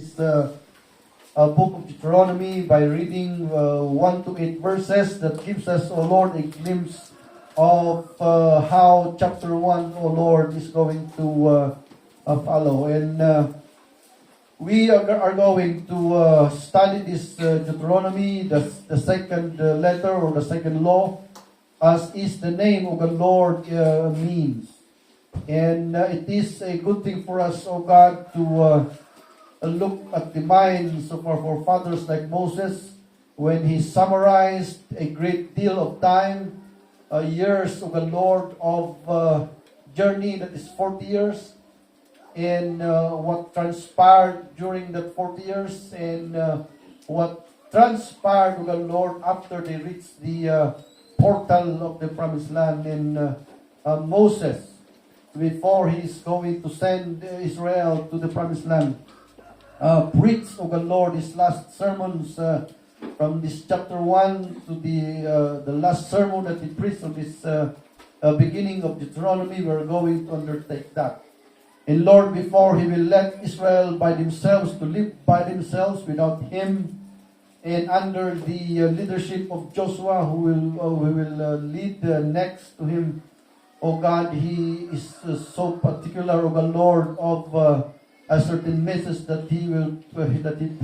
book of Deuteronomy by reading 1 to 8 verses that gives us, O Lord, a glimpse of how chapter 1, O Lord, is going to follow. And we are going to study this Deuteronomy, the second letter or the second law, as is the name of the Lord means. And it is a good thing for us, O God, to look at the minds of our forefathers like Moses when he summarized a great deal of time, years of the Lord of journey that is 40 years, and what transpired during that 40 years, and what transpired with the Lord after they reached the portal of the promised land. And Moses, before he's going to send Israel to the promised land, preached of the Lord his last sermons from this chapter 1 to the last sermon that he preached on this beginning of Deuteronomy. We're going to undertake that. And Lord, before he will let Israel by themselves to live by themselves without him, and under the leadership of Joshua, who will lead next to him, O God, he is so particular, O God, Lord, of a certain message that he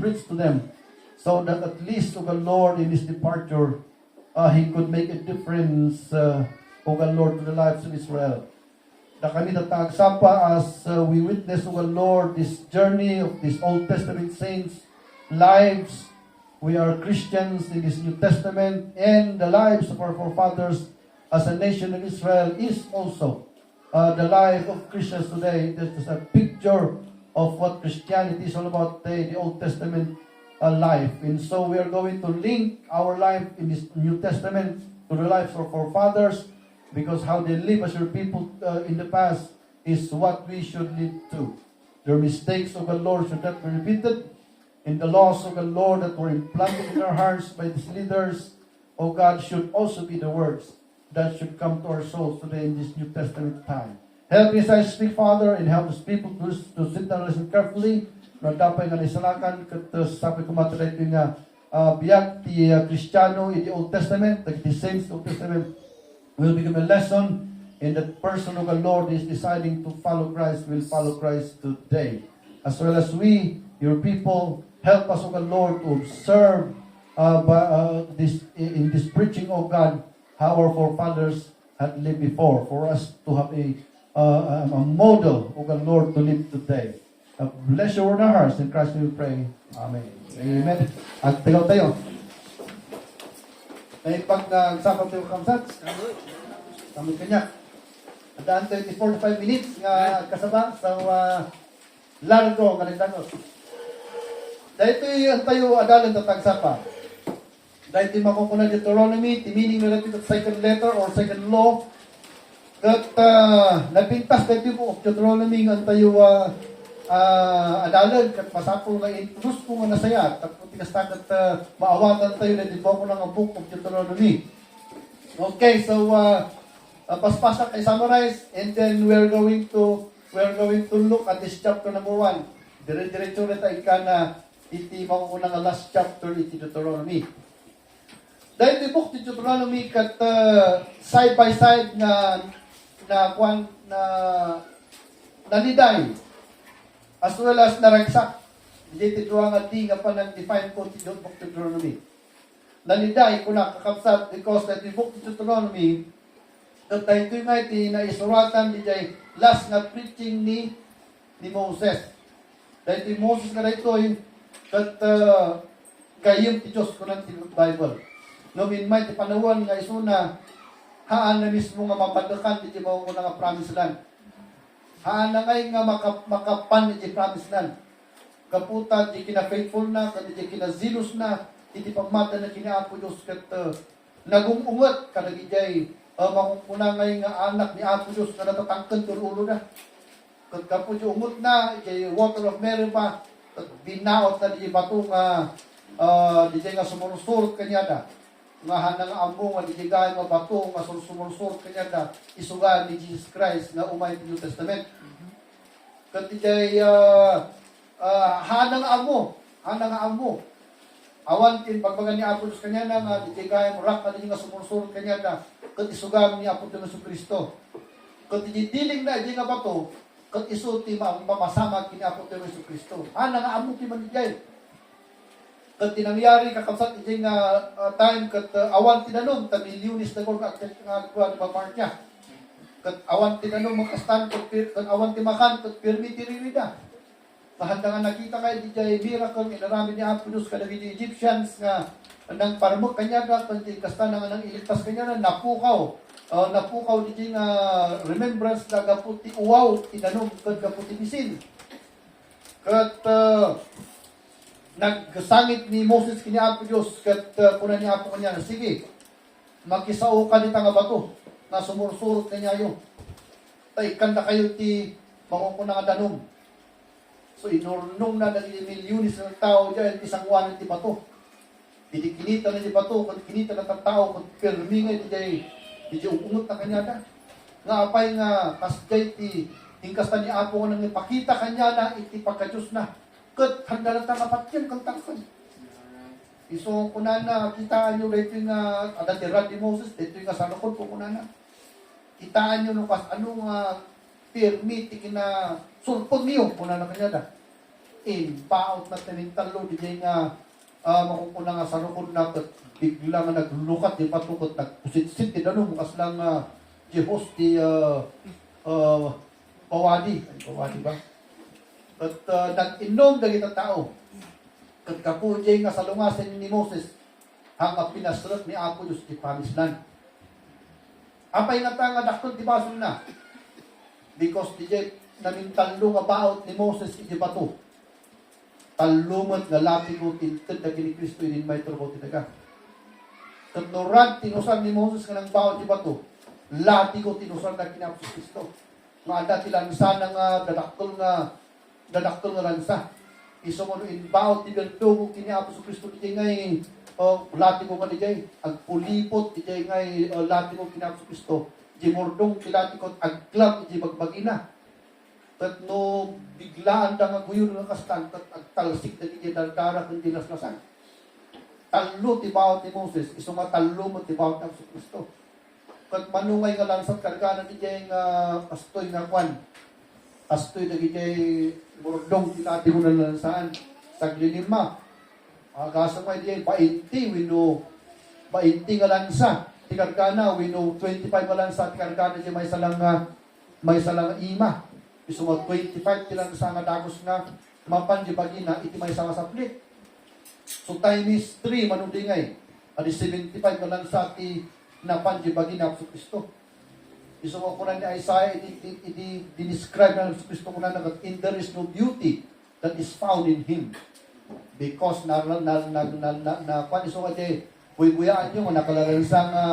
preached to them, so that at least, O God, Lord, in his departure, he could make a difference, O God, Lord, to the lives of Israel. Na kami natagsapa as we witness, O God, Lord, this journey of these Old Testament saints' lives. We are Christians in this New Testament, and the lives of our forefathers as a nation of Israel is also the life of Christians today. This is a picture of what Christianity is all about today, the Old Testament life. And so we are going to link our life in this New Testament to the lives of our forefathers, because how they live as your people in the past is what we should live too. Their mistakes of the Lord should not be repeated, and the laws of the Lord that were implanted in our hearts by these leaders, O God, should also be the words that should come to our souls today in this New Testament time. Help me as I speak, Father, and help us people to sit down and listen carefully. Na dapat nga nisalakan kat sabi ko mataray ito nga biyak ti Kristiyano in the Old Testament, like the saints of the Old Testament will become a lesson, and that person of the Lord is deciding to follow Christ will follow Christ today. As well as we, your people, help us, O God, Lord, to observe in this preaching of God how our forefathers had lived before, for us to have a model of the Lord to live today. Bless your word in our hearts. In Christ we pray. Amen. Amen. At tigaw tayo. May pag-sakap tayo kamsat. Kami kanya. Adaan tayo 45 minutes nga kasaba sa largo nga nagdanos. Dahil tayo adalan na tagsapa. Dahil di makukunan Deuteronomy, meaning na natin second letter or second law, that nagpintas tayo po of Deuteronomy nga tayo adalan, kat masapol nga introduce po nga nasaya, at pinastan at maawatan tayo na di po ko ng book of Deuteronomy. Okay, so paspasa kay summarize, and then we're going to look at this chapter number 1. Dire-diretso na tayo ka na iti makukunan nga last chapter iti Deuteronomy. Dahil the book of Deuteronomy kat side by side na naliday, as well as naragsak. Hindi tituwa nga di nga pa nag-define ko ti book of Deuteronomy. Naliday ko na kakapsat because that the book of Deuteronomy that tayo ito nga iti na isuratan di jay last nga preaching ni Moses. Dahil ti Moses nga ito kat kayong ti Diyos ko ng Bible. No, in may ti panawan nga isuna haan na mismo nga mapadakan di mo ko nga promised land. Haan na ngay nga makapan di promised land. Kaputa di kina-faithful na, kadi di kina-zealous na, iti pamata na kina-apo Diyos kat nagungungat kanagijay makukuna ngay nga anak ni Apo Diyos na natatangkan turulo na. Kat kapo di umut na, iti water of Meribah, kat binaot na di bato nga di nga sumurusurot kanya na. Nga hanang amo nga di nga bato nga sumurusurot kanya na isugan ni Jesus Christ na umay New Testament. Kat di hana nga amo. Awan tin pagbagan ni Apo Diyos kanya na nga, di kaya mo rak na din nga sumursurot kanya na, kat isugam ni Apo Diyos Kristo. Kat didiling na, di nga ba to, kat isuti mamasama kini Apo Diyos Kristo. Hana nga amo ti man di jay. Kat tinangyari kakabsat di nga time, kat awan tinanong, ta milyonis na kong akit nga kuha ni Pagmar niya. Kat awan tinanong makastan, kat awan timakan, kat pirmi tiririda. Mahanda nga nakita kayo di jay miracle inarami ni Apo Diyos kadagi di Egyptians nga nang parmok kanya da kundi kasta nga nang iligtas kanya na napukaw di jay nga remembrance da gaputi uwaw tinanong kad gaputi bisin kat nagsangit ni Moses kini Apo Diyos kat kuna ni Apo kanya sige makisao ka nita nga bato na sumursurot kanya yo tay kanda kayo ti mangunguna nga danong. So inurnong na ng milyonis ng tao dyan, isang wanan ti bato. Hindi kinita na ti bato, kung kinita na ng tao, kung permi nga di upungot na kanya na. Nga apay nga, kasjay ti, hingkasta ni Apo nga nang ipakita kanya na, iti pagkadyos na. Kat, handa na tangapat yan, kang takpan. Iso, kunan na, kitaan nyo, dito yung adatirad ni Moses, dito yung salukod po, kunan na. Kitaan nyo, nung anong permi, ti kina, sulpon niyo, kunan na kanya na. Paot na tinintalo, di nga, makukuna nga sa rukod na, bigla nga naglukat, di patukot, nagpusit-sit, di nanong, bukas lang, Jehos, di, pawadi ba? At nag-inom na kita tao, kat kapo, di nga salungasan ni Moses, hanga pinasrat ni Apo Diyos, di pamislan. Apay nga ta nga dakton, di basun na, because di namintalo nga baot ni Moses, di bato, talumot nga lapi ko tinted na kini Kristo inin may turbo tinaga. Tagnorad tinusan ni Moses nga ng bawat di bato, lati ko tinusan na kinapos Kristo. Nga dati lansa na nga dadaktol nga lansa. Iso mo in bawat di ganto kini Apos Kristo di ngay lati ko nga di jay. Agpulipot di jay ngay lati ko kini Apos Kristo. Di mordong ti lati ko agklam di bagbagina. Kat no biglaan da nga guyon nga kastan kat agtalsik da di dardara kundi naslasan. Talo ti bawat ni Moses, iso nga talo mo ti bawat ng Kristo. Kat manungay nga lansat kargana di jay nga kastoy nga kwan. Kastoy da di jay murdong ti lati mo na lansaan. Saglinima. Agasa may di jay bainti wino bainti nga lansa. Ti kargana wino 25 nga lansa ti kargana di may salang ima. Iso mo 25 tilang sa nga dagos nga mapan di bagina iti may sama saplit. So time is 3 manudingay. Adi 75 ka lang sa ti napan di bagina sa Kristo. Iso mo kunan ni Isaiah iti describe na sa Kristo kunan na in there is no beauty that is found in Him. Because na pan iso nga di buy-buyaan nyo nakalalansa nga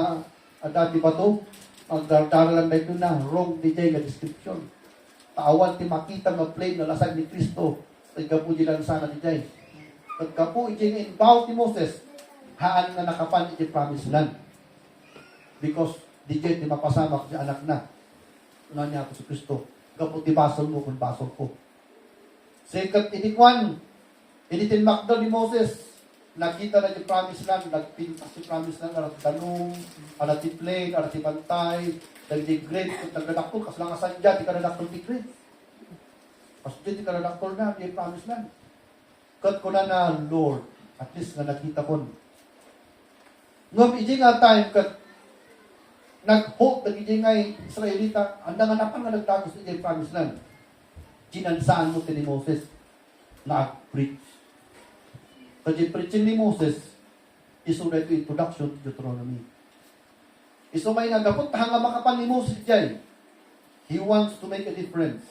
dati pa to ang daralan na ito na wrong di nga description. Taawan ti makita nga plain na lasag ni Kristo tagkapo di lang sana di jay. Tagkapo iti nga inbound ti Moses haan nga nakapan iti promised land. Because di jay ti mapasamak di anak na. Una niya ako si Kristo. Kapo ti basol mo kung basol ko. Second, inikwan. Initin makdo ni Moses. Nakita na di promised land. Nagpintas ti promised land. Arat tanong, arat ti plain, arat ti pantay. Dagdi great, kung nagdadakol, kas lang asandya, di ka nadakol ti great. Kas di ka nadakol na, di promise lang. Kat ko na Lord, at least nga nakita ko. Ngam, iji nga time, kat nag-hope, nag-iji nga Israelita, handa nga napan nga nagdagos di promise lang. Ginansaan mo ti ni Moses, na-preach. Kasi preaching ni Moses, iso na ito introduction to Deuteronomy. Iso may nagapot hanga makapan ni Moses jay. He wants to make a difference.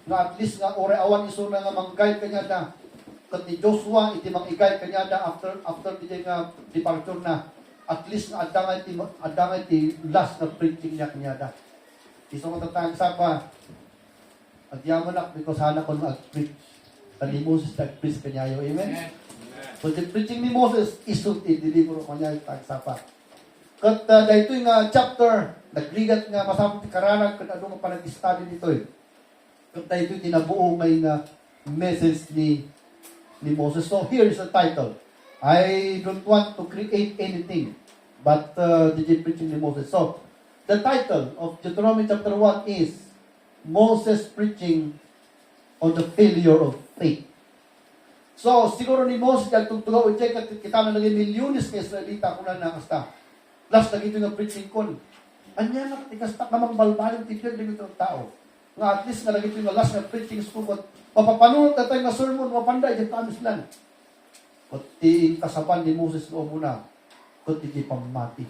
Nga at least nga ore awan iso na nga mang-guide kanya da. Kat ni Joshua iti mang-i-guide kanya da after di nga departure na. At least nga adangay ti last na preaching niya kanya da. Iso nga tatang sapa. Agyaman ak because hana ko mag-preach. Tani Moses nag-preach kanya yo. Amen? So the preaching ni Moses iso i-deliver ko niya tag sapa. Kat dahito yung chapter, nagligat nga masama ti karanan kung ano nga panag-study nito eh. Kat dahito yung tinabuo ngay nga message ni Moses. So here is the title. I don't want to create anything, but DJ preaching ni Moses. So the title of Deuteronomy chapter 1 is Moses preaching on the failure of faith. So siguro ni Moses nagtugtugaw check at kita na lagi milyones kay Israelita kuna na kasta. Last lagi ito nga preaching kon. Anya na tikasta kamang balbalong tipyag dito tao. Nga at least nga lagi ito nga last nga preaching school ko. Papapanunod na tayo nga sermon, mapanday, dyan kamis lang. Kuti kasapan ni Moses ko muna, kuti di pamati.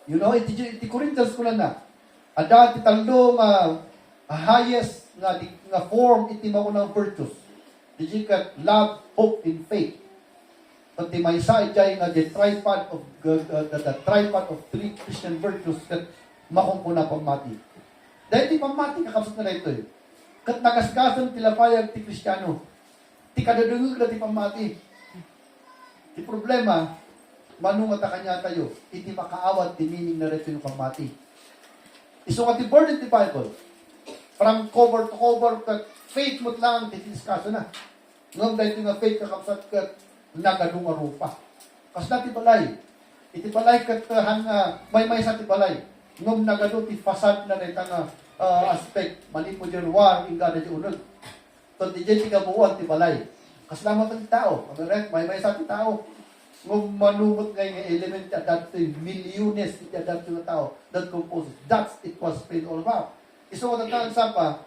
You know, iti Corinthians ko na. Ada ti talo nga highest nga form iti mao ng virtues. Di ka love, hope, and faith. Kuti may isa ijay nga the tripod of three Christian virtues kat makumpuna pamati. Dahil ti pamati kakapsat na ito eh. Kat nagasgasan tilapayag ti Kristiyano. Ti kadadungog na ti pamati. Ti problema, manungat kanya tayo, iti makaawat ti meaning na rin yung pamati. Iso nga ti burden ti Bible. From cover to cover, kat faith mo't lang, ti diskaso na. Ngam dahil nga faith kakapsat kat nagadunga rupa. Kas na ti balay. Iti balay kat may sa ti balay. Ngam nagado ti fasad na rin aspect, malipo dyan war, inga na dyan unod. So, di dyan tigabuan, ti balay. Kasalamat ang tao. May sa ti tao. Ngum manumot ngayon nga element at that milyones at that yung tao that composes. That's it was faith all about. Iso ko tatang sapa,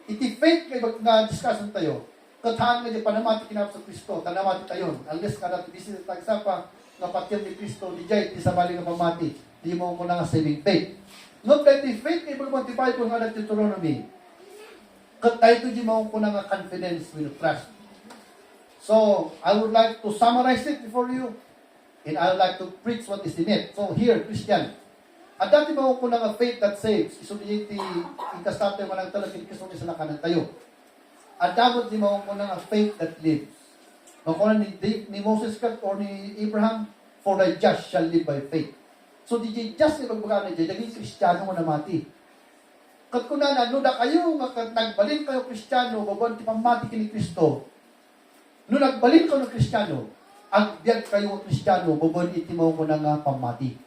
iti faith kayo nga discussion tayo. Katahan nga dyan panamati kinap sa Kristo, tanamati tayo. Unless ka natin bisit at sapa, nga patyam ni Kristo, di dyan, di sabali nga pamati. Di mo ko na nga saving faith. Not that the faith able to multiply kung nga Deuteronomy. Kat tayo ito di mo ko na nga confidence with trust. So, I would like to summarize it before you. And I would like to preach what is in it. So, here, Christian. At dati mo ko na nga faith that saves. Isuli iti ikastate mo lang talaga kinikisong isa na kanan tayo. At dapat di mo ko na nga faith that lives. Makuha ni Moses or ni Abraham, for the just shall live by faith. So, di just ipagbagaan na dyan, naging Kristiyano mo na mati. Kat kuna na, na kayo, nagbalin kayo Kristiyano, babon ti pamati kini Kristo. No nagbalin kayo ng Kristiyano, ang biyag kayo ng Kristiyano, babon iti mo ko na nga pamati.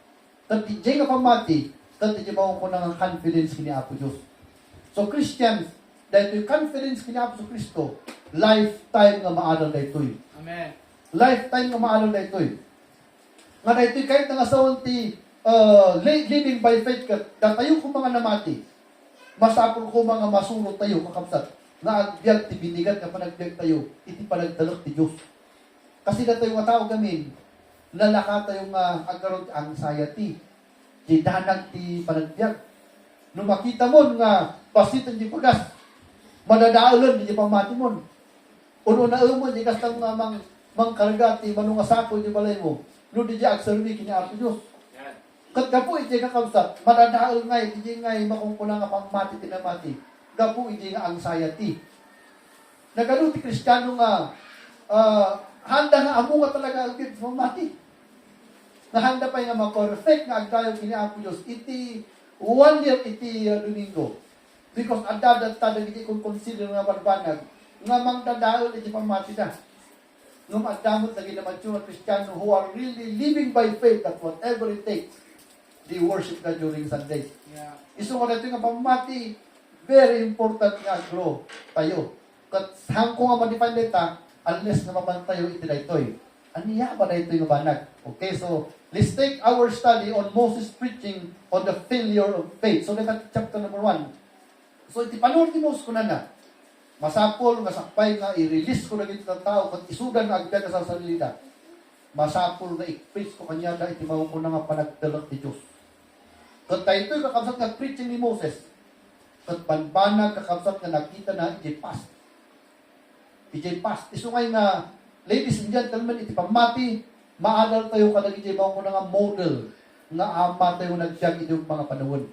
Kat di nga pamati, kat di mo ko na nga confidence kini Apo Diyos. So, Christians, dahil ito'y confidence kini Apo sa Kristo, lifetime nga maalam na ito'y. Amen. Lifetime nga maalam na ito'y. Nga na ito'y kahit nga sa unti, living by faith ka, datayo ko mga namati, masapol ko mga masurot tayo, kakapsat, na agbyag ti binigat ka panagbyag tayo, iti panagdalok ti Diyos. Kasi na tayo nga tao gamin, nalaka tayo nga agkaroon anxiety, di danag ti panagbyag. Nung makita mo nga, pasitan di pagas, madadaulan di pamati mo. Uno na mo, di kastang mangkarga ti manungasako di balay mo, no di agservi kini Apo Diyos. Kat gapo iti nga kamsat, madadaol nga iti nga makumpuna nga pangmati tinamati. Gapo iti nga anxiety. Nagano ti Kristiyano nga handa nga amo nga talaga ang pamati. Nga handa pa nga ma-perfect nga agdayo kini Apo Diyos iti 1 year iti Domingo. Because adda iti kung consider nga barbanag nga mangdadaol iti pamati na. Ngum addamot lagi naman yung Kristiyano who are really living by faith that whatever it takes, they worship God during Sunday. Yeah. Iso ko na ito nga pamati, very important nga grow tayo. Kat hang ko nga ma-define dita, unless na mabantayo iti na ito'y. Aniya ba na ito'y nga banag? Okay, so let's take our study on Moses preaching on the failure of faith. So that's chapter number 1. So iti panahon ni Moses ko na. Masapol, masakpay nga, i-release ko na ito ng tao, kat isudan na agad sa sarili na. Masapol na i-preach ko kanya na iti ko na nga panagdalak ni Diyos. Kat tayo ito'y kakabsat nga preaching ni Moses. Kat banbanag kakabsat nga nakita na iti past. Iti past. Iso ngay nga, ladies and gentlemen, iti pamati, maaral tayo kadag iti ko na nga model nga ama tayo nagsiyag iti mga panahon.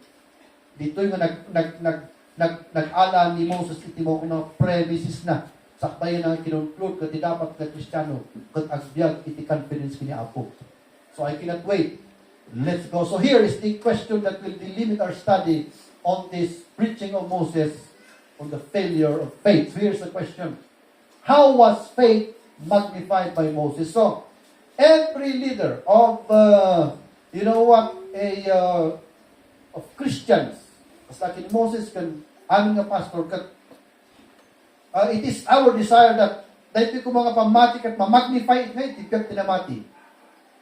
Dito'y nga nag-ala ni Moses iti mo ko na premises na sakbayan na kinonklud kat dapat ka Kristiyano kat agbyag iti confidence kini Apo. So I cannot wait. Let's go. So here is the question that will delimit our study on this preaching of Moses on the failure of faith. So here's the question. How was faith magnified by Moses? So, every leader of, of Christians, as like in Moses, aming nga pastor, it is our desire that dahil ko mga pamati at ma-magnify it ngayon, tipiyag tinamati.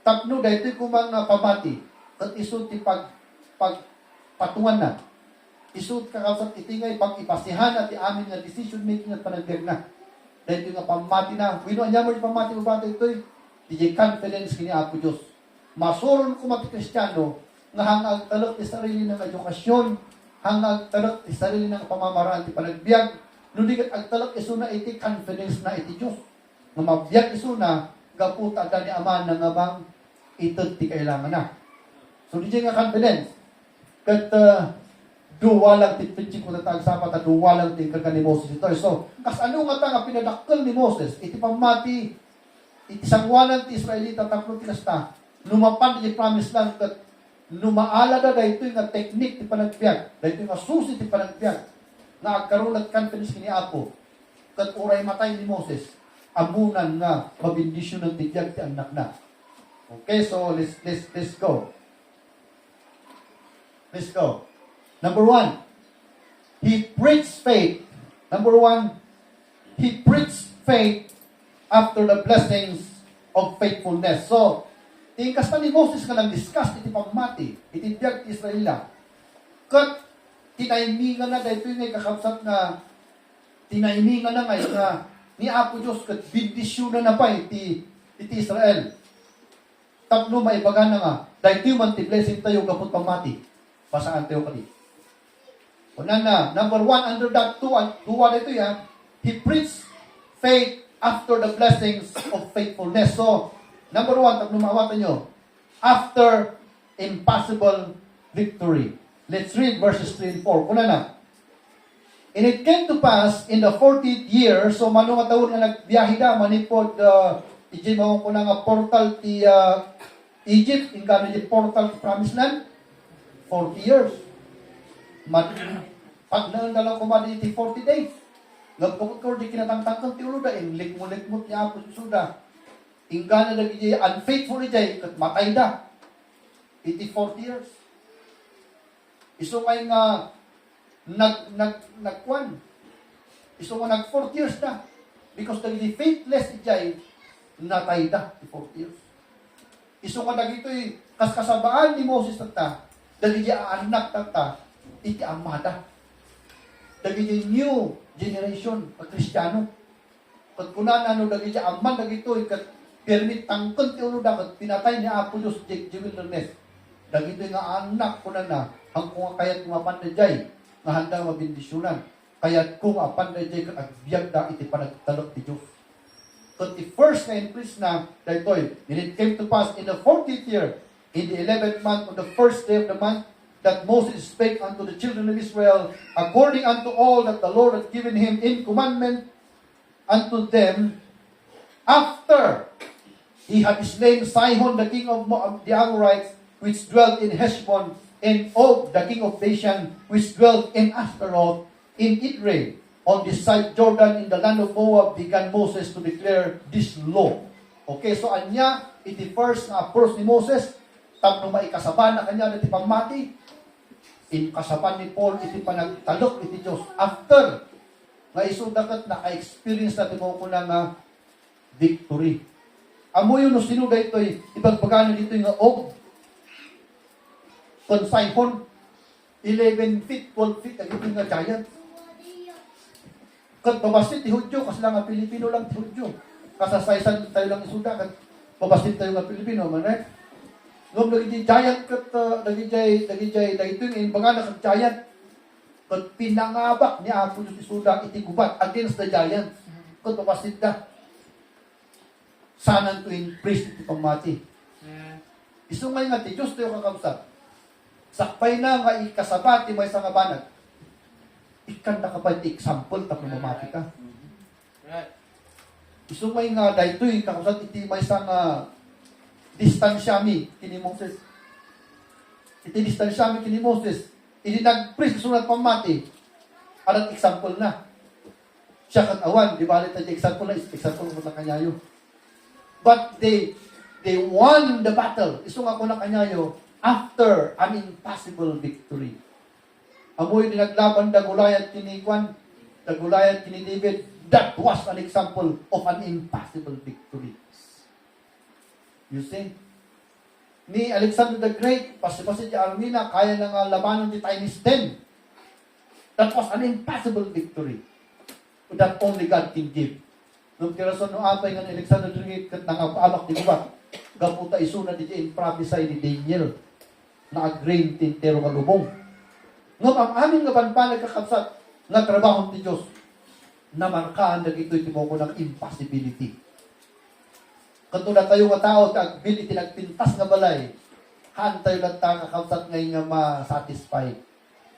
Tapno, dahil ko mga pamati, at isod ti patungan na. Isod kakasat itingay pag ipasihan at amin nga decision making at panagbiag na. Dahil yung pamati na, wino anya mo yung pamati mo bata ito DJ confidence kini Apo Diyos. Masuron ko mati Kristiyano, nga hangag talok ti sarili ng edukasyon, hangag talok ti sarili ng pamamaraan ti panagbiag, nudigat agtalok isuna iti confidence na iti Diyos. Nga mabiyag isuna, gaputa da ni Ama na nga bang itod ti kailangan na. So DJ nga confidence. Kat duwa lang ti pitching ko tatag sapat at duwa lang ti kagan ni Moses ito. So, kas ano nga nga pinadakkel ni Moses, iti pamati, iti sangwanan ti Israelita tapno ti kasta, numapan ti promise land kat numaala da dahito nga teknik ti panagbiag, dahito nga susi ti panagbiag, nga agkaroon at confidence ni Apo, kat uray matay ni Moses, amunan nga mabindisyon ng tigyag ti anak na. Okay, so let's go. Let's go. Number 1, he preached faith. Number 1, he preached faith after the blessings of faithfulness. So, tingkas pa ni Moses ka lang discuss iti pamati, iti biyag ti Israela. Kat, tinaimingan na, dahil ito yung kakapsat na, tinaimingan na ngayon na, ni Apo Diyos, kat bindisyon na pa iti Israel. Tapno maibagan na nga, dahil ito yung manti-blessing tayo kapot pamati. Pasaan tayo kali. Unan na, number 1, under that 2 ito yan, he preached faith after the blessings of faithfulness. So, number 1, tapos lumawatan nyo, after impossible victory. Let's read verses 3 and 4. Una na. And it came to pass in the 40th year, so manong taon na nagbiyahe da, manipod, iji mawang ko na nga portal ti Egypt, in gano'n yung portal ti Promised Land, 40 years. Pag nalang kumadi iti 40 days, nagpukot ko di kinatangtangkang ti uluda, likmo-likmot niya Apo suda. Ingana na di unfaithful ijay, kat matay da. Iti 40 years. Iso kay nga nagkwan. Iso nga nag 40 years na. Because the faithless ijay, natay da iti 40 years. Iso nga dagito'y kaskasabaan ni Moses tata, dagiti anak tata, iti amada. Dagiti new generation, Kristyano. Kat kunan ano dagiti amman dagito'y kat permit tangkon ti ulo da kat pinatay ni Apo Diyos di wilderness. Dagito'y nga anak kunan na, hangkong kayat kumapan na jay, nga handang mabindisyonan. Kayat kung apan na jay kat agbyag da iti panagtalok ti Diyos. Kat the first na increase na, dahito'y, and it came to pass in the 40th year, in the 11th month, on the first day of the month, that Moses spake unto the children of Israel, according unto all that the Lord had given him in commandment unto them, after he had slain Sihon, the king of the Amorites, which dwelt in Heshbon, and Og, the king of Bashan, which dwelt in Ashtaroth, in Idre, on this side Jordan, in the land of Moab, began Moses to declare this law. Okay, so anya, iti first na approach ni Moses, tapno maikasaban na kanya iti pamati, in kasaban ni Paul iti panagtalok iti Diyos. After, nga isudakat naka-experience natin mo ko na nga victory. Amo yun no sinuda ito'y, ibagpagano dito yung Og, kon Sihon, 11 feet, 12 feet, ito yung giant. Kat babasit ti Hudyo, kasi lang nga Pilipino lang ti Hudyo. Kasasaysan tayo lang isuda, kat babasit tayo nga Pilipino, man right? Ngom lagi giant kat dagiti yung baga na giant. Kat pinangabak ni Apo Diyos isuda iti gubat against the giant. Kat babasit da. Sanan to increase iti pamati. Isungay nga ti Diyos tayo kakabsat. Sakpay na nga ikasabat ti may nga banat. Ikan na kapag example tapos mamati ka. Isumay nga dahito'y kakasat iti may nga distansyami kini Moses. Iti distansyami kini Moses. Iti nag-preach sunat pamati. Anong example na? Siya kat awan, di ba? Example mo na kanyayo. But they won the battle. Iso nga ko na kanyayo after an impossible victory. Amoy dinaglaban da Goliath kini Kwan, da Goliath kini David. That was an example of an impossible victory. You see? Ni Alexander the Great, pasi-pasi di Armina, kaya na nga labanan di Times 10. That was an impossible victory that only God can give. Nung kirason nung apay nga ni Alexander the Great, kat nangapalak di gubat, gaputa isuna di improvisay ni Daniel, na agrain tintero nga lubong. Ngam ang aming nga banbanag kakabsat, nga trabaho ni Diyos, na markaan na ito'y timo ko ng impossibility. Katulad tayo nga tao, ability nagpintas nga balay, haan tayo lang kakabsat ngayon nga ma-satisfy.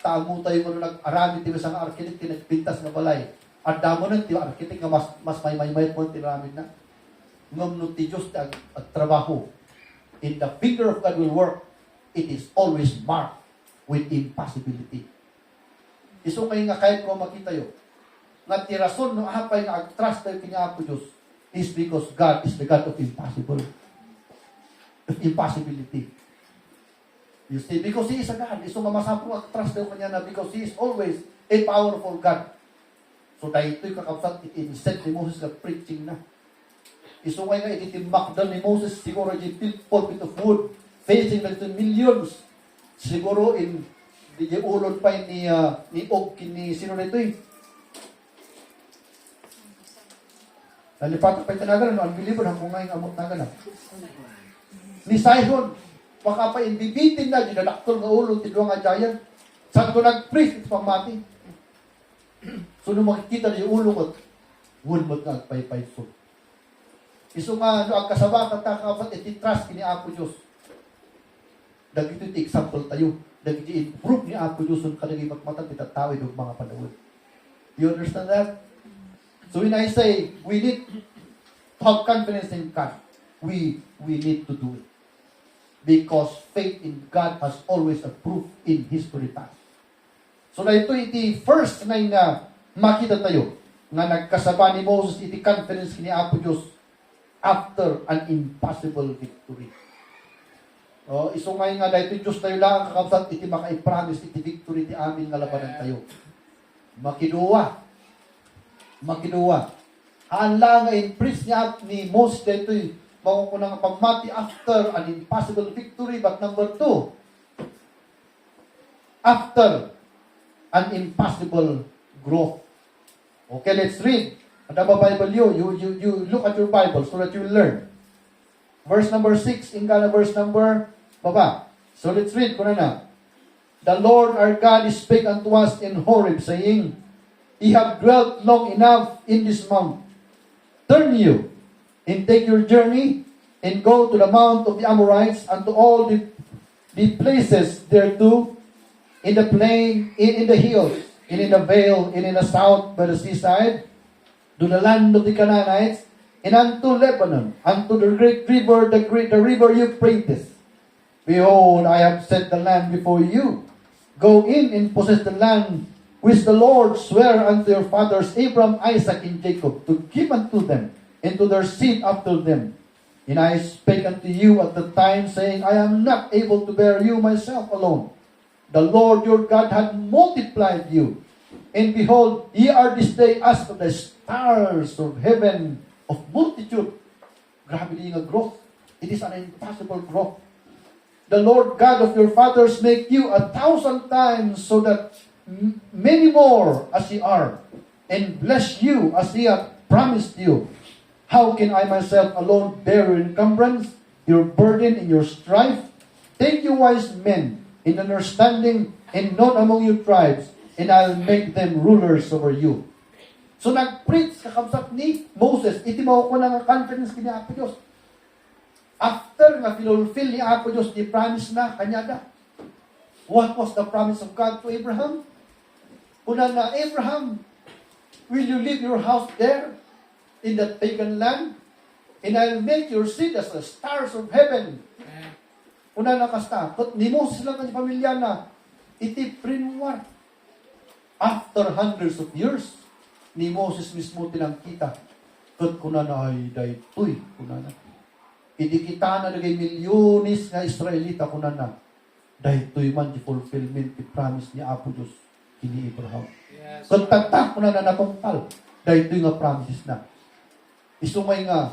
Taamo tayo mo nag-arami tayo sa architect, nagpintas nga balay. At damo nun, tayo architect nga mas may po tinaramid na. Ngam no ti Diyos at trabaho. In the finger of God will work, it is always marked with impossibility. Iso kayo nga kahit ko makita yun, nga tirason no apay nga ag-trust tayo kanya po Diyos, is because God is the God of impossibility. You see, because He is a God. Iso nga masapo ag-trust tayo kanya na because He is always a powerful God. So dahil ito'y kakabsat, it-insent ni Moses na preaching na. Iso nga ititimakdan ni Moses, siguro yung pulpit of wood, facing like millions. Siguro di ulon pa ni Og, ni sino na ito eh. Nalipat pa ito nagan, unbeliever, hanggang ngayon amot nagan. Ni Sihon, baka pa imbibitin na, dinadaktol nga ulo, tidwa nga giant. Saan ko nag-preach, ito pang mati. So, nung makikita na yung ulo ko, wulmot nga agpay-pay so. Iso nga, ang kasaba, katakafat, iti-trust kini Apo Diyos. Dagito iti example tayo. Dagito improve ni Apo Diyos ang kadagay magmatang itatawid ng mga panahon. You understand that? So when I say, we need to have confidence in God, we need to do it. Because faith in God has always a proof in history past. So na ito iti first na nga makita tayo nga nagkasaba ni Moses iti confidence kini Apo Diyos after an impossible victory. Iso ngayon nga dahil Diyos tayo lang kakabsat iti maka-promise iti victory iti amin nga labanan tayo. Makinuwa. Hala nga in-preach niya ni Moses dito makukunang pagmati after an impossible victory. But number 2, after an impossible growth. Okay, let's read. Ada ba Bible you look at your Bible so that you learn. Verse number 6, ingkana verse number baba. So let's read ko na. The Lord our God spake unto us in Horeb, saying, Ye have dwelt long enough in this mount. Turn you, and take your journey, and go to the mount of the Amorites, and to all the places thereto, in the plain, in the hills, and in the vale, and in the south by the seaside, to the land of the Canaanites, and unto Lebanon, unto the great river, the river Euphrates. Behold, I have set the land before you. Go in and possess the land which the Lord sware unto your fathers Abraham, Isaac, and Jacob, to give unto them, and to their seed after them. And I spake unto you at the time, saying, I am not able to bear you myself alone. The Lord your God had multiplied you. And behold, ye are this day as of the stars of heaven of multitude. Grabe din nga growth. It is an impossible growth. The Lord God of your fathers make you 1,000 times so that many more as ye are, and bless you as he hath promised you. How can I myself alone bear your encumbrance, your burden, and your strife? Take you wise men, in understanding, and not among your tribes, and I'll make them rulers over you. So nag-preach kakabsat ni Moses, iti mao ko nga confidence kini Apo Diyos. After nga fulfill ni Apo Diyos, di promise na kanyada. What was the promise of God to Abraham? Una na, Abraham, will you leave your house there in that pagan land? And I'll make your seed as the stars of heaven. Una na kasta. Ni Moses lang ang pamilya na iti prinwar. After hundreds of years, ni Moses mismo tinangkita. Kat kuna na ay daytoy, kuna na. Idi kita na nagay milyones nga Israelita kuna na. Daytoy man di fulfillment, di promise ni Apo Diyos kini Abraham. Yes. Kat tatak kuna na natungkal. Daytoy nga promises na. Isumay nga,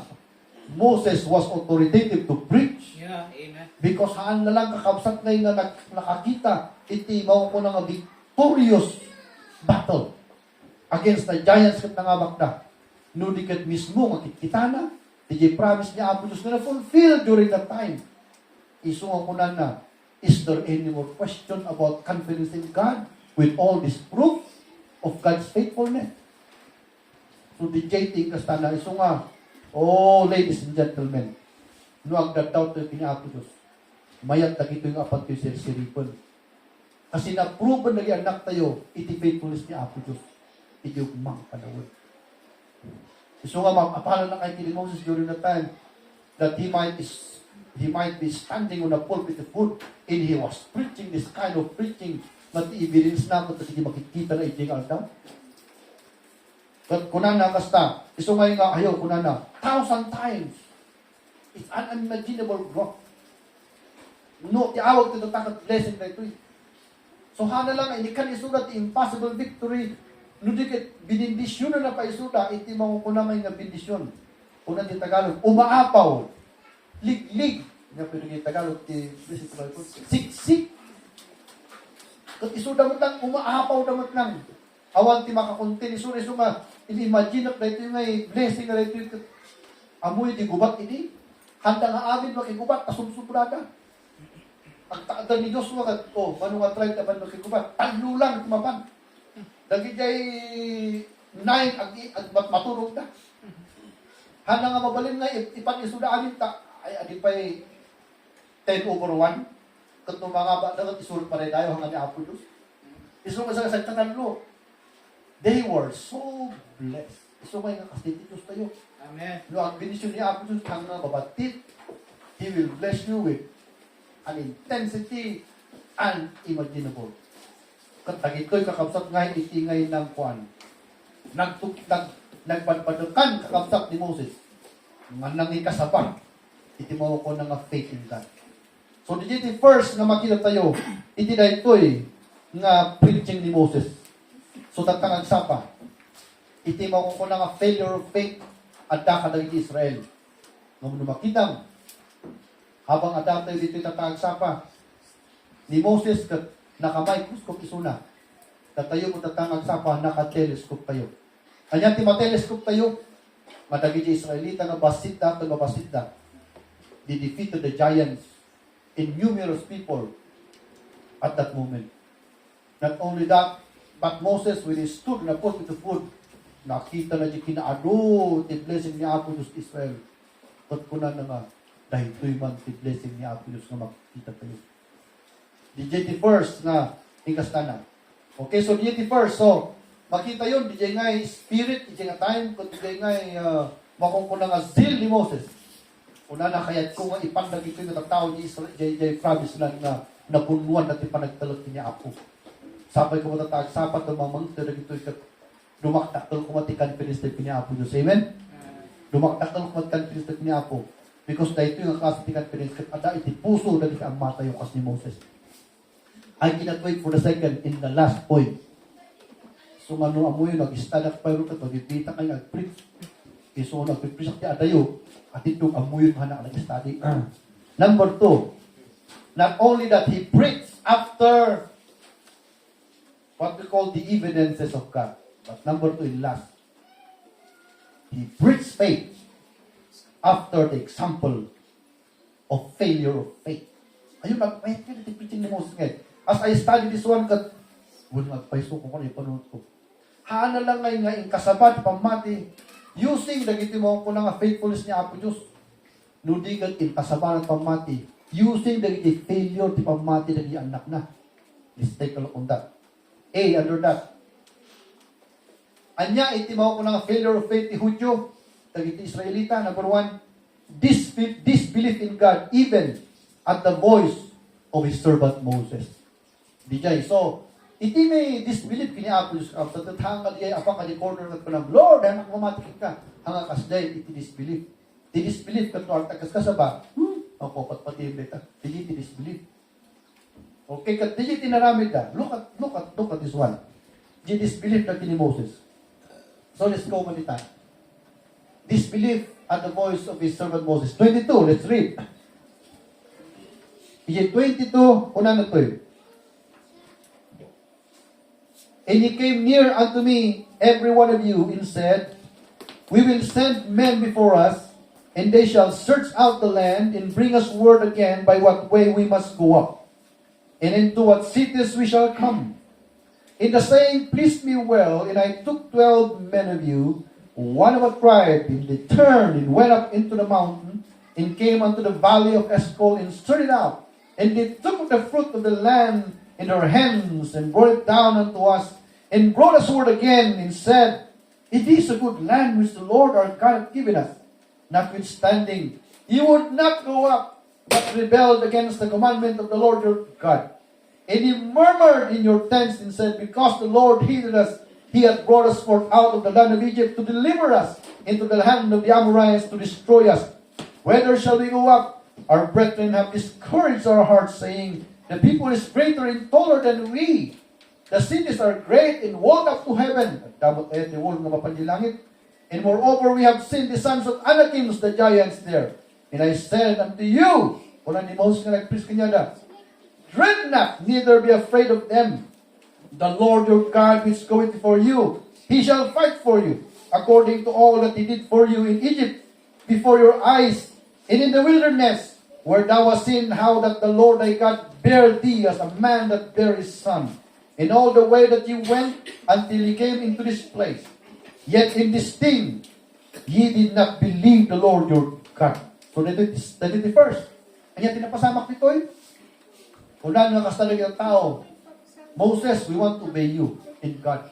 Moses was authoritative to preach. Yeah, amen. Because haan na lang kakabsat ngayon na nakakita, iti mao ko na nga victorious battle against the giants kat nangabak na. No di kat mismo makikita na, di promise niya Apo Diyos na fulfill during that time. Isunga ko na, is there any more question about confidence in God with all this proof of God's faithfulness? So di JT kastana, isunga, oh, ladies and gentlemen, no agdadaw tayo kini-Apo Diyos. Mayat na ito yung apat kayo sirsiripon. Kasi na-proven na anak tayo, iti faithfulness ni Apo Diyos. Iti yung mga panawin. So nga, apala na kay kini Moses during the time that he might be standing on a pulpit of food and he was preaching this kind of preaching na evidence na ito at hindi makikita na iti yung aldaw. But kunana kasta, iso ngayon nga ayaw kunana, 1,000 times. It's unimaginable growth. No, tiawag ito takat blessing na ito. So hana lang, hindi kan isuda ti impossible victory. No dikit, binindisyon na pa isuda, iti mga kunamay nga bindisyon. Una ti Tagalog, umaapaw, liglig. Nga pero ti Tagalog, siksik. Kat isuda mo lang, umaapaw damat lang. Awan ti makakuntin, iso nga, imagine na ito yung blessing na ito yung amoy di gubat ini. Handa nga amin makigubat, kasumsubrada. Ang taadal ni Diyos mo, manu nga try taban makigubat, talo lang tumaban. Dagi jay 9 ag maturog na. Handa nga mabalin nga, ipan isuda amin ta, ay adi pa'y 10/1. Kat nung mga ba, dagat isurot pa rin tayo hanggang ni Apo Diyos. Iso nga sa tatalo. They were so blessed. So may nakastititos tayo. Amen. No, ang benisyon ni Apo Diyos ang nababatit, He will bless you with an intensity unimaginable. Katagito'y kakabsat ngayon, itingay ng kuwan. Nagpadpadukan kakabsat ni Moses. Manangi kasabang. Iti mo ko na nga faith in God. So, iti first nga makita tayo, iti na ito'y nga preaching ni Moses. So, tatang sapa. Iti mo ko na nga failure of faith at dakadag iti Israel. Ngayon makitang, habang adam tayo dito tatang sapa, ni Moses kat nakamay kuskop isuna. Tatayo mo tatang sapa, nakateleskop tayo. Kanya ti mateleskop tayo, madagi di Israelita nga basita at mabasita. They defeated the giants in numerous people at that moment. Not only that, but Moses, when he stood in a pulpit of food, nakita na di kinaado ti blessing ni Apo Diyos Israel. At kuna na nga, dahil ito'y man ti blessing ni Apo Diyos na makikita tayo. DJ first na ingkastana. Okay, so DJ first. So, makita yun, DJ nga spirit, DJ nga time, kung DJ nga makungkuna nga zeal ni Moses. Una na kaya kung ipandag ito yung tao ni Israel, DJ promise lang na napunuan natin panagtalot niya Apo. Sabay ko matatag, sapat na mamang talaga ito dumaktakal ko matikan pinistig niya Apo Diyos. Amen? Dumaktakal ko matikan pinistig niya Apo. Because dahil ito yung akasitikan pinistig, ada iti puso na ang mata yung kas ni Moses. I cannot wait for the second in the last point. So ano amoy nag-stand up pa rin ito, nagpita kayo, nag-preach. So nag-preach at adayo, at itong amoy yung hanak nag-study. Number 2, not only that he preached after what we call the evidences of God, but number 2 in last, he preached faith after the example of failure of faith. Ayun, nag-pahit ka na preaching ni Moses ngayon. As I study this one, nagpaiso ko kung ipanunod ko. Hana lang ngayon nga, yung kasabat, pamati, using, nagiti mo ko na nga faithfulness ni Apo Diyos. Nudigan, yung kasabat, pamati, using, nagiti failure, di pamati, nagiti anak na. Let's take a look on that. Under that. Anya, iti mo ko na nga failure of faith, ni Hudyo, nagiti Israelita, number 1, disbelief in God, even at the voice of his servant Moses. DJ. So, iti may disbelief kini Apo Diyos ka. Sa tatang ka diya, apang ka di corner ka ng Lord, anak mamatikit ka. Hanga kasday, iti disbelief. Ti disbelief ka to, artakas ka sa ba? Ako, patpatibli ka. Di disbelief. Okay, kat di tinaramid ka. Look at this one. Di disbelief na kini Moses. So let's go manita. Disbelief at the voice of his servant Moses. 22, let's read. Ije 22, una na to. And he came near unto me, every one of you, and said, We will send men before us, and they shall search out the land, and bring us word again by what way we must go up, and into what cities we shall come. And the saying pleased me well, and I took 12 men of you, one of a tribe, and they turned and went up into the mountain, and came unto the valley of Eshcol, and stirred it out. And they took the fruit of the land in their hands, and brought it down unto us, and brought us word again, and said, It is a good land which the Lord our God hath given us. Notwithstanding, ye would not go up, but rebelled against the commandment of the Lord your God. And ye murmured in your tents, and said, Because the Lord hated us, he hath brought us forth out of the land of Egypt to deliver us into the hand of the Amorites to destroy us. Whither shall we go up? Our brethren have discouraged our hearts, saying, The people is greater and taller than we. The cities are great and walled up to heaven. Damot ayat ni wall nga mapanlangit. And moreover, we have seen the sons of Anakim, the giants there. And I said unto you, wala ni Moses nga nagpris kanyada, dread not, neither be afraid of them. The Lord your God which goeth before you, he shall fight for you, according to all that he did for you in Egypt, before your eyes, and in the wilderness, where thou hast seen how that the Lord thy God bare thee as a man that bare his son, in all the way that you went until ye came into this place. Yet in this thing, ye did not believe the Lord your God. So that is the first. Kanya tinapasamak dito eh. Una nga kastalag ng tao, Moses, we want to obey you in God.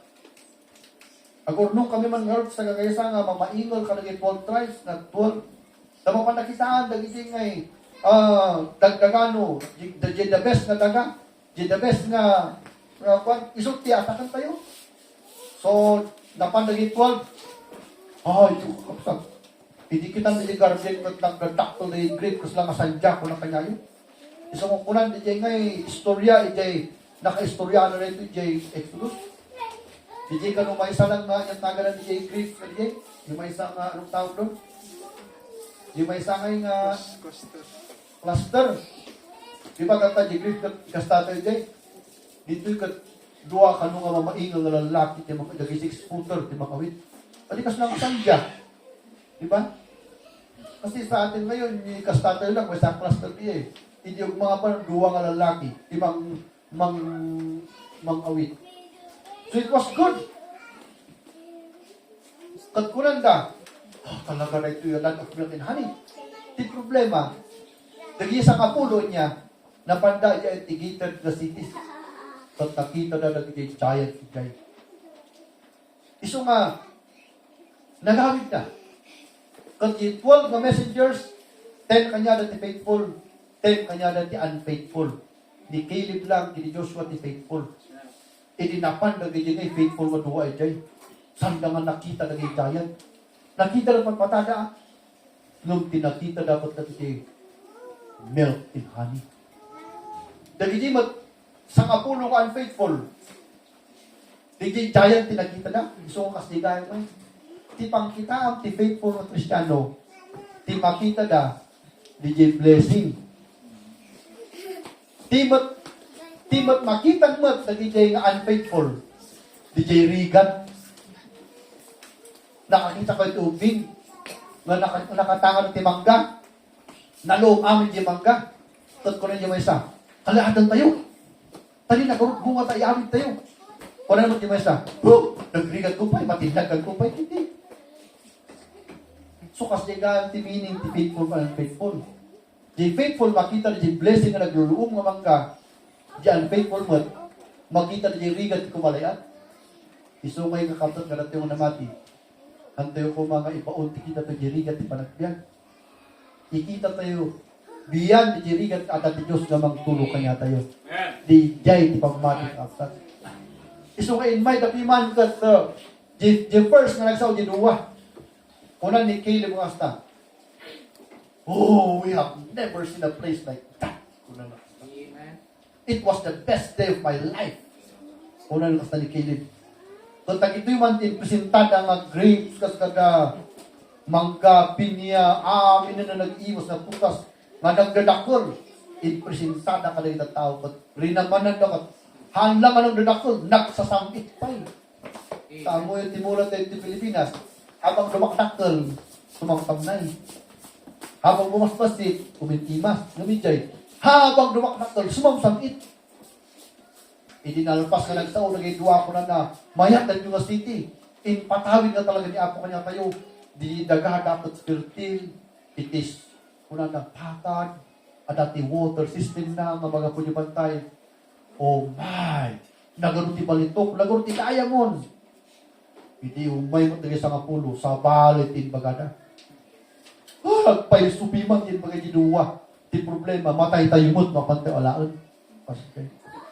Agor nung kami man ngayon sa kagayasa nga, mamaingal ka naging 12 tribes, na 12. Tama pa nakitaan, dagiti ngay, dagdagano, the best nga daga, the best nga, isulti, atakan tayo. So, napandagin 12. Ito kapsag. Hindi kita niligarden at nagdadak to the great kasi lang asadya ko na kanyayo. Isang kunan, DJ ngay, istorya, DJ, naka-istorya na rin ito, DJ Exodus. DJ ka nung may isa lang nga, yung taga ng DJ Grief, DJ, yung may isa nga, anong tawag doon? Yung may isa nga, cluster. Di ba kata DJ Grief, kastata DJ? Dito yung dua ka nung mamaingal na lalaki, di mga 6-footer, di makawit. Palikas lang sandya. Di ba? Kasi sa atin ngayon, yung kastata lang, may sa cluster diya eh. Hindi yung mga parang dua nga lalaki, di mang-awit. So it was good. Katkunan da, talaga na ito yung land of milk and honey. Di problema, dagi sa kapulo niya, napanda niya itigated the cities. So nakita na nagiging giant. Iso nga, nagawid na. Kasi 12 na messengers, 10 kanya na ti faithful, 10 kanya na ti unfaithful. Ni Caleb lang, ni Joshua ti faithful. Idinapan na ganyan faithful maduwa ay jay. Sanda nga nakita na giant. Nakita na pagpatada. Nung tinakita dapat na ti milk and honey. Dagiti sa kapulo ka unfaithful. Di giant tinakita na. Gusto ko kasi gaya mo. Ti pangkita ang ti faithful na Kristiyano. Ti makita na. Di blessing. Timot makita mo na DJ nga unfaithful. DJ Regan. Nakakita ko ito ubing. Nakatangan ng timangga. Naloob amin di mangga. Tot ko rin yung isa. Kalahatan tayo. Tali nagarubunga tayo amin tayo. Kung naman di isa. Nagrigan ko pa. Matindagan ko pa. Hindi. So kasi nga ti meaning ti faithful pa unfaithful. Di faithful makita di blessing nga nagluluom nga mangga. Diyan, faithful mo, makita na yung rigat ko malayat. Isungay nga kaptot nga natin yung namati. Hantayo ko mga ipaunti kita to yung rigat ipanagbiyan. Ikita tayo, biyan di yung rigat at at Diyos namang tulog kanya tayo. Di jay di pagmati kaptot. Iso nga in may dapiman kat the first nga nagsaw di duwa. Una ni Caleb nga hasta. Oh, we have never seen a place like that. Una na. It was the best day of my life. Una na hasta ni Caleb. So tagitoy man din presentada nga grapes kas kada mangga, pinya, amin na nag-iwas na putas nga nagdadakol. Ipresentada ka na yung tao kat rinamanan daw kat hanlang anong dadakol, nagsasambit pa yun. Tamo yung timulat tayo sa Pilipinas, habang lumakdakol, sumangtamnay. Habang bumaspasit, kumintimas, numidjay. Habang lumakdakol, sumamsamit. Idinalpas ka lang sa una, nagidwa ko na mayatan yung city. Patawid na talaga ni Apo kanya tayo. Di daga dapat fertile, itis. Kuna na patad, adati water system na, mga punyo pantay. Oh my! Nagaruti balitok, nagaruti kaya mon. Hindi umay mo sa nga pulo, sa balitin bagada. Nagpay supiman din bagay giduwa. Di problema, matay tayo mo't mapantay alaan.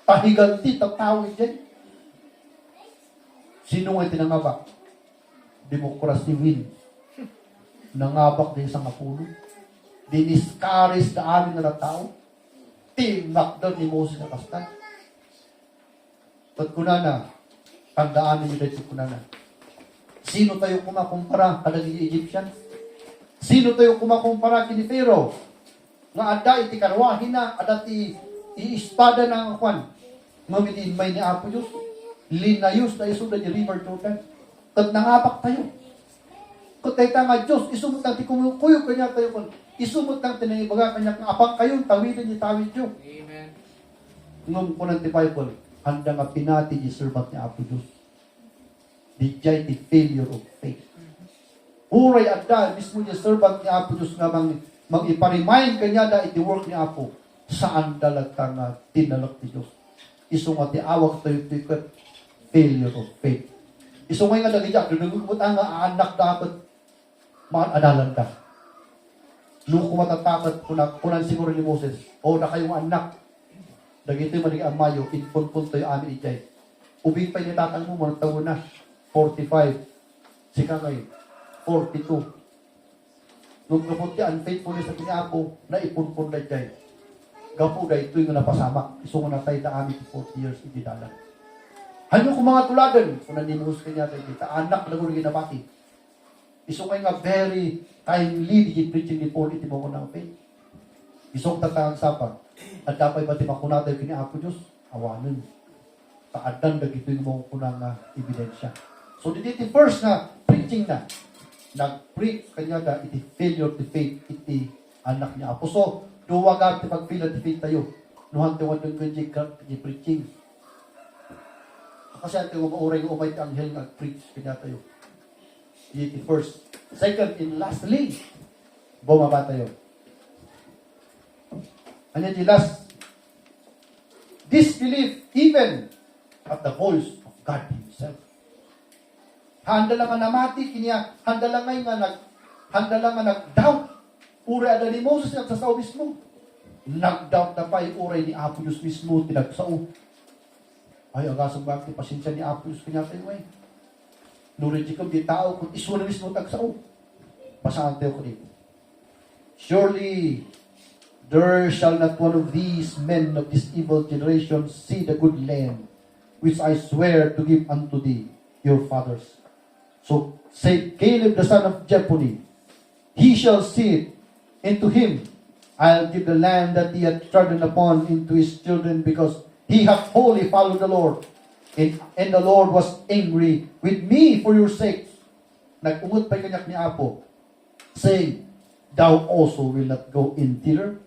Tahiganti, tatawid dyan. Sino nga tinangabak? Demokrasi win. Nangabak din sa nga pulo. Diniskaris na amin na tao. Tingak doon ni Moses na kastan. Ba't kunana, tandaan ninyo dito kunana. Sino tayo kumakumpara kada ni Egyptian? Sino tayo kumakumpara kini Pharaoh? Nga ada iti karwahin na, ada ti iispada ng kwan. Ngamitin may ni Apo Diyos. Linayos na iso na ni River Jordan. Kat nangapak tayo. Kat tayo nga Diyos, isumot ang ti kuyog kanya tayo kung isumot ang tinaibaga kanya kung apang kayo, tawidin niyo tawid Diyos. Amen. Ngum po ng ti Bible, handa nga pinati di servant ni Apo Diyos. Di jay the failure of faith. Uray adda, mismo di servant ni Apo Diyos nga mag-iparimain kanya da iti work ni Apo. Saan dalag ka nga tinalak ni Diyos. Iso nga ti awag tayo tikat failure of faith. Iso nga nagijak, dunugubot ang anak dapat maadalan ka. Nung kumatatakot, kunan siguro ni Moses, na kayong anak, dagito'y manig amayo, inpun-pun tayo amin ijay. Ubing pa initatang mo, mga taon na, 45. Sika ngayon, 42. Nung kapunti, unfaithfulness sa kiniapo, na ipun-pun na ijay. Gapo da ito'y nga napasamak. Iso nga natay na amin 40 years itidala. Hanyo kung mga tuladan, kung nanimos kanya tayo kita, anak na kung ginabati. Iso nga very timely, di preaching ni Paul, iti mo ko ng faith. Iso tatang sapa, at dapat ba timakuna tayo kiniapo Diyos? Awanan. Taadan na gito'y mo ko ng ebidensya. So, dito first na preaching na, nag-preach kanya na iti failure of the faith, iti anak niya Apo. So, duwagan ti pag-failure of the faith tayo. Nuhan tiwan doon kung di preaching. Kasi ito yung mauray yung umay ang anghel nag-preach kanya tayo. Iti first. Second, and lastly, bumaba tayo. And the last, disbelief even at the voice of God Himself. Handa lang nga namati, handa lang nga nag-doubt. Uray ada ni Moses at sa sao mismo. Nag-doubt na pa yung uray ni Apo Diyos mismo, tinagsao. Ay, agasang bakit pasensya ni Apo Diyos kanya tayo eh. Nurin di tao, kung iso na mismo tagsao. Basahan tayo ko dito. Surely, there shall not one of these men of this evil generation see the good land, which I swear to give unto thee, your fathers. So, say Caleb the son of Jephunneh, he shall see it, and to him I'll give the land that he hath trodden upon into his children, because he hath wholly followed the Lord. And the Lord was angry with me for your sakes. Nag-ungot pa kanyak ni Apo, saying, thou also will not go in thither.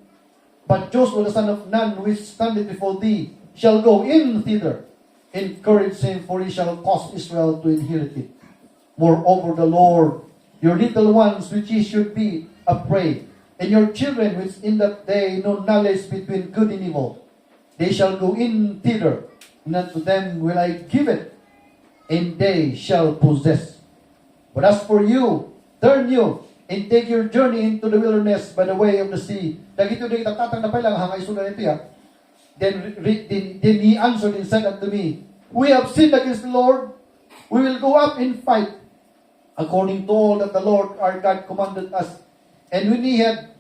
But Joshua the son of Nun, which standeth before thee, shall go in thither. Encourage him, for he shall cause Israel to inherit it. Moreover, the Lord, your little ones, which ye should be afraid, and your children, which in that day know knowledge between good and evil, they shall go in thither, and unto them will I give it, and they shall possess. But as for you, turn you, and take your journey into the wilderness by the way of the sea. Dagito din tatatang na pala hangay sunan ito ya. Then he answered and said unto me, We have sinned against the Lord. We will go up and fight according to all that the Lord our God commanded us. And when he had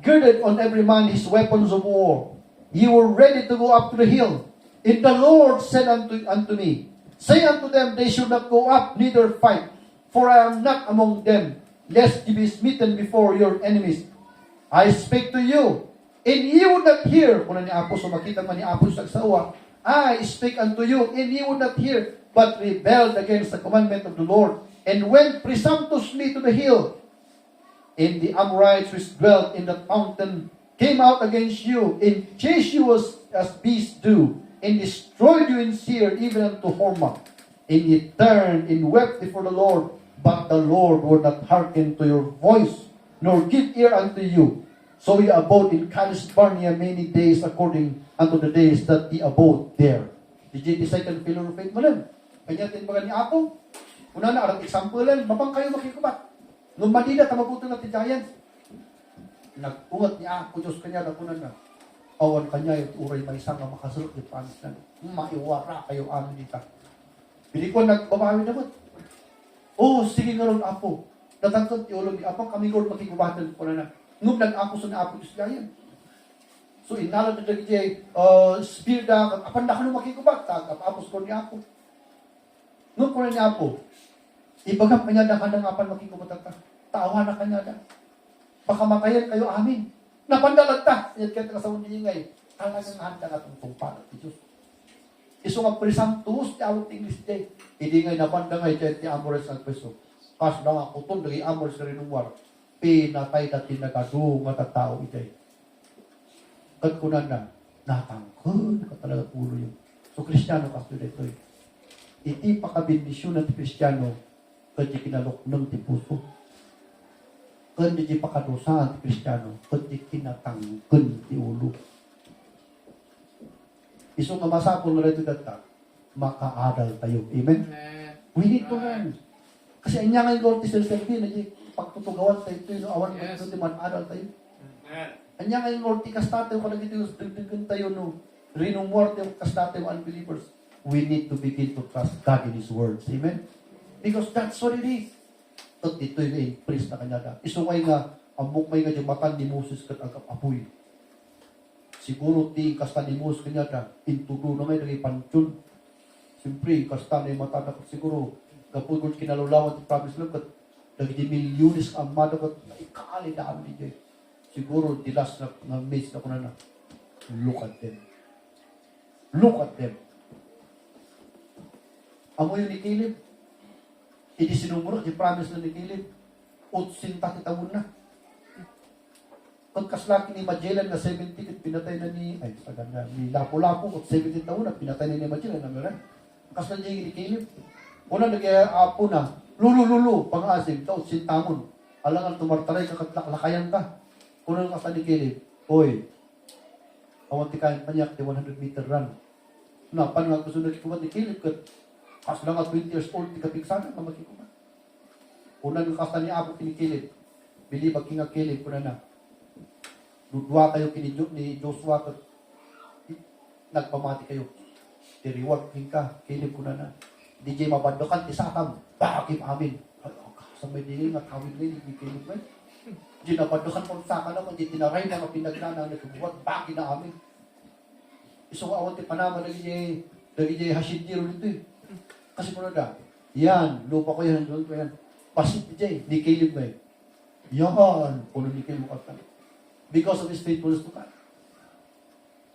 girded on every man his weapons of war, ye were ready to go up to the hill. And the Lord said unto me, say unto them, they should not go up, neither fight, for I am not among them, lest ye be smitten before your enemies. I speak to you, and ye would not hear. Kung ni Apo, so makita man ni Apo sa sawa, I speak unto you, and ye would not hear, but rebelled against the commandment of the Lord, and went presumptuously to the hill. And the Amorites which dwelt in that mountain came out against you, and chased you as beasts do, and destroyed you in Seir, even unto Hormah. And ye turned and wept before the Lord, but the Lord would not hearken to your voice, nor give ear unto you. So ye abode in Kadesh Barnea many days, according unto the days that ye abode there. Did you second pillar of faith mo lang? Kanya tinbagan ni Apo. Una na, arang example lang, mabang kayo makikubat. Nung Manila, tamabuto na ti Giants. Nag-uwat ni Apo, Diyos kanya, napunan na. Awan kanya, yung uray may isang na makasulot, yung panis na. Maiwara kayo amin dita. Pili ko, nagbabawi naman. Oh, sige nga ron, Apo. Natangkot, iulog ni Apo, kami Lord, makikubatan ko na na. Nung nag-Apo sa na Apo, Diyos Giants. So, inalad na dagiti, spear da, apan na ka nung makikubat, apos ko ni Apo. Nung ko na ni Apo, ibagap kanya na kanang apan makikubat ka. Taawa na kanya na. Baka makayan kayo amin. Napandalag ta. Yan kaya ka sa undi ngay. Talagang handa nga itong tungpa at Diyos. Iso nga presumptuous ti awat English day. Hindi ngay napanda ngay kaya ti Amores ng peso. Kas na nga kutong dagi Amores ka rin war. Pinatay na tinagado nga tatao itay. Kat kunan na, natangkod ka talaga puro yun. So, Kristiyano ka dito eh. Iti pakabindisyon ng Kristiyano, kadi kinalok ng ti puso. Kadi di pakadosa ng Kristiyano, kadi kinatangkod ti ulo. Iso nga masapol na rin data, makaadal tayo. Amen? We need to learn. Kasi anya nga yung Lord ti Sir-Servi, na pagtutugawan tayo ito, awan mo ito, man adal tayo. Anya nga yung Lord, kastate yung kalagit yung dagdagan tayo no, rinumwar yung kastate yung unbelievers. We need to begin to trust God in His words. Amen? Because that's what it is. At ito yung impress na kanya na. Isungay nga, amok may nga yung matan ni Moses kat agap-apoy. Siguro ti kasta ni Moses kanya na, intudo na may nagay panchun. Siyempre, kasta na yung mata na siguro, kapag kinalulawan ti promise lang kat, naging milyones ang mata kat, naikali na kami niya. Siguro, the last na maze na ko na look at them. Look at them. Amo yun ni Caleb. Hindi sinumuro, i-promise na ni Caleb. 80 kitawon na. Pagkaslaki ni Magellan na 70, pinatay na ni Lapu-Lapu, 70 taon na, pinatay na ni Magellan na meron. Kasla niya ni Caleb. Una nag-aapo na, lulu, pang-asim, taon, sintamon. Alangan tumartaray, kakatlakayan ka. Unang kasta ni Caleb, oy, awan ti kain panyak, di 100 meter run. Na, paano nga gusto nagkikumat ni Caleb, kas lang at 20 years old, ti kapigsana, na magkikumat. Unang kasta ni Apo ni Caleb, bilibag kinga Caleb, kuna na, dudwa kayo ni Joshua, nagpamati kayo. Ti reward ka, Caleb, kuna na. DJ mabandokan, ti sakam, bakit amin. Sabay nila, nakawin nila, ni Caleb, right? Ginapadukan po sa akin ako, hindi tinaray na mapinagnana, nagbubuhat, baki na amin. Iso ka awan ti Panama, nagiging hasidiro nito eh. Kasi po na yan, lupa ko yan, lupa ko yan. Pasit ni Caleb na eh. Yan, puno ni Caleb at because of his faithfulness to God.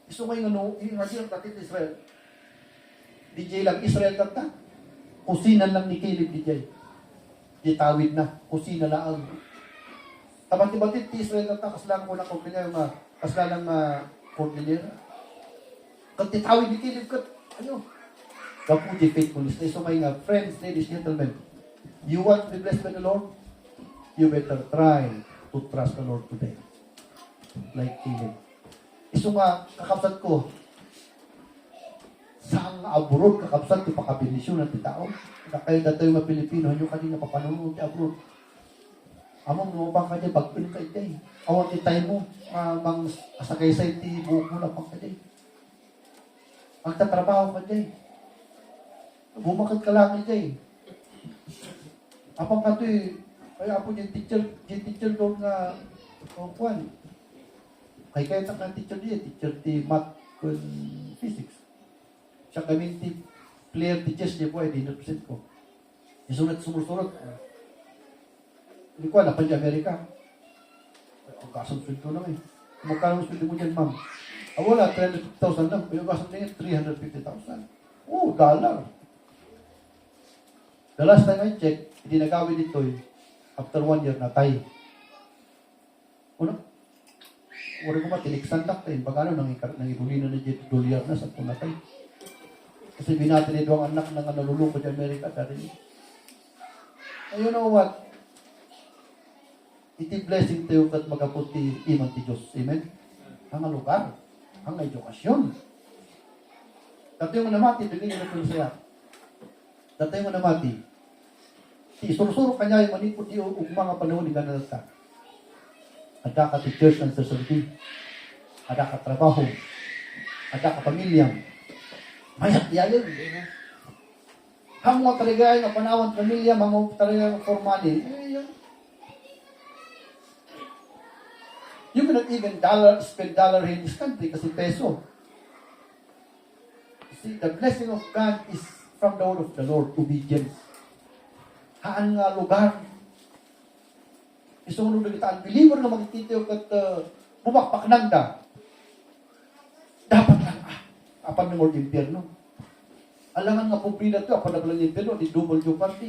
Iso ko yung ano, yung naging tatit Israel. DJ lang, Israel kata. Kusinan lang ni Caleb, DJ. Ditawid na, kusina lang. Tabati-batit ti Israel na kaslang ko na kung kanya yung kaslang Cordillera. Katitawid ni Caleb kat, kapu di faithfulness. So may friends, ladies, gentlemen, you want to be blessed by the Lord? You better try to trust the Lord today. Like Caleb. Iso nga, kakapsat ko, saan abroad kakapsat ko pakabinisyon ng titao? Kaya dito yung mga Pilipino, yung kanina papanunod ti abroad. Among lumabang ka dyan, pag-pin ka dyan. Awang titay mo, mang asagay sa iti, buhok mo na pang ka dyan. Magtatrabaho ka dyan. Bumakit ka lang niya eh. Apang ka to eh, kaya po yung teacher doon nga, kuwan. Kaya ka teacher niya, teacher di math kun physics. Siya kami player teachers niya po ay dinrepresent ko. Sumunod. Hindi ko alam pa di Amerika. Ang kasang sweldo lang eh. Magkano ang sweldo mo dyan, ma'am? Wala, 350,000 lang. Pero kasang tingin, 350,000. Dollar. The last time I checked, hindi nagawin dito eh. After 1 year, natay. Una, wala ko ba, tiniksan lang tayo. Pagkano, nangibuli na dito, dolyar na sa punatay. Kasi binati nito ang anak ng nalulungkot sa Amerika. Dati. And you know what? Iti blessing tayo kat magaputi iman ti Diyos. Amen? Ang lugar. Ang edukasyon. Dati yung namati, bigyan nyo na siya. Dati yung namati. Isuro-suro kanya yung manipot yung mga panahon ni ganal ka. Ada ka ti church and society. Ada ka trabaho. Ada ka pamilya. Mayat yayin. Hamo talaga yung panahon pamilya, mga talaga formali. You cannot even spend dollar in this country kasi peso. See, the blessing of God is from the word of the Lord, obedience. Haan nga lugar. Isunod na kita, ang believer na magkikita at bumakpak nang da. Dapat lang, apan ng Lord Impierno. Alangan nga po pila ito, apan na pala ng Impierno, di double yung party.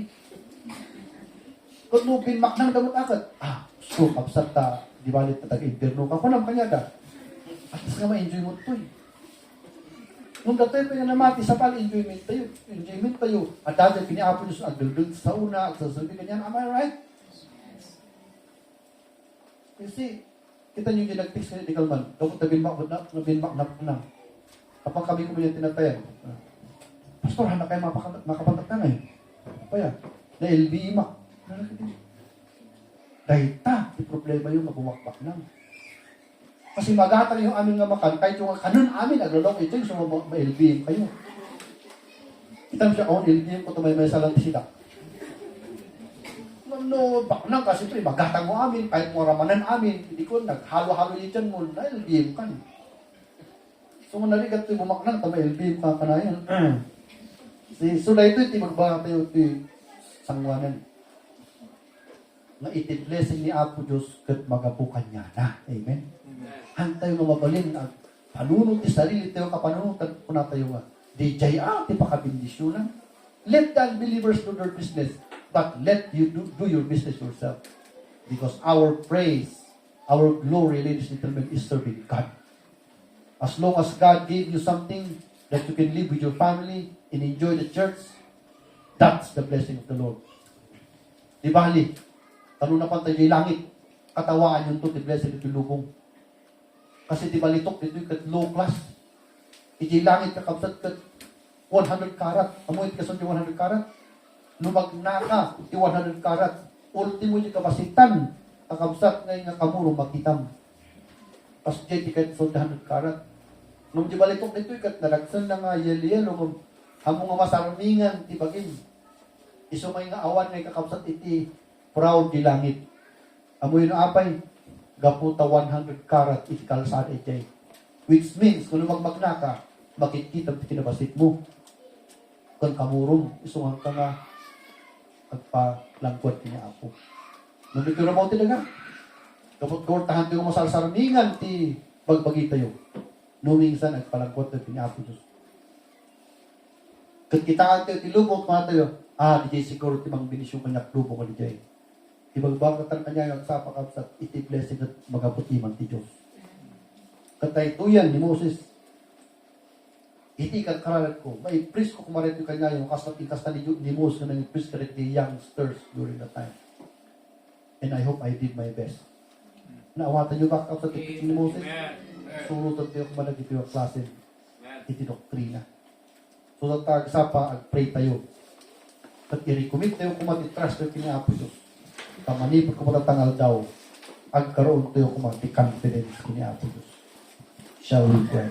Kung mo pinmak nang damot agad, so, kapsat ta, di balit na taga-Impierno ka, kunam kanya da. At nga ma-enjoy mo ito eh. Nung datoy pa nga namati sa pala, enjoyment tayo. At dati, piniapo nyo sa agdaldald sa una, at sasabi kanyan, am I right? Kasi, kita nyo yung nag-text ka ni Kalman, dapat nabinmak na. Kapag kami ko mo yung tinatayan, Pastor, hana kayo makapantak ka ngayon. Kaya, dahil biimak. Dahil yung problema yung mabumakbak lang. Kasi magatan yung aming nga makan, kahit yung kanon amin, aglalong ito yung sumama ma-LBM kayo. Kita mo siya, LBM ko ito may salang sila. No, baknang kasi ito, magatan mo amin, kahit mo ramanan amin, hindi ko, naghalo-halo yun dyan mo, na-LBM ka. So, narigat ito yung bumaknang, ito may LBM ka na yan. So, na ito, iti magbaga tayo, iti sangwanan. Na iti blessing ni Apo Diyos, kat magabukan niya na. Amen? Hantay mo mabalin ang panunod ti sarili tayo kapanunutan po na tayo nga. Di jaya, ti pakabindisyonan. Let the unbelievers do their business, but let you do your business yourself. Because our praise, our glory, ladies and gentlemen, is serving God. As long as God gave you something that you can live with your family and enjoy the church, that's the blessing of the Lord. Di ba, hali? Tanong na pantay yung langit, katawaan yung to, the blessing of the lubong. Kasi di balitok dito yung kat low class. Iji langit kakabsat kat 100 karat. Amoy kason yung 100 karat. Lumagna ka, ti 100 karat. Ultimo yung kabasitan. Kakabsat ngayon nga kamuro makitam. Pas dyan di kat 100 karat. Nung di balitok dito yung kat nalagsan na nga yel-yelo. Hamong nga masarmingan ti bagin. Isumay nga awan ngay kakabsat iti proud di langit. Amoy no apay. Gaputa 100 karat iti kalsada iti. Which means, kung magmagna ka, makikita kinabasit mo. Kung kamurong, isungan ka nga agpalangkot niya ako. Nung dito na mo talaga. Kapag gortahan tayo masalsarmingan ti bagbagi tayo. Nung minsan, agpalangkot niya ako Diyos. Kung kitaan tayo, tilubok mga tayo, di jay siguro timang binisyon kanyak lubok ka di jay. Ibagbagatan kanya yung sapakapsat, iti blessing at magaputi man ti Diyos. Katay tuyan ni Moses, iti kakaralat ko, may priest ko kumarit yung kanya yung kasta ni Moses na nag-priest karit ni youngsters during that time. And I hope I did my best. Naawatan yung kakapsat iti ni Moses, surutan tayo kumalag iti yung klase, iti doktrina. So that sapa, ag-pray tayo. At i-recommit tayo kumatitrust tayo kinapo Diyos. Kamanipot ko matatangal daw, agkaroon tayo kumati confidence kini Apo Diyos. Shall we pray?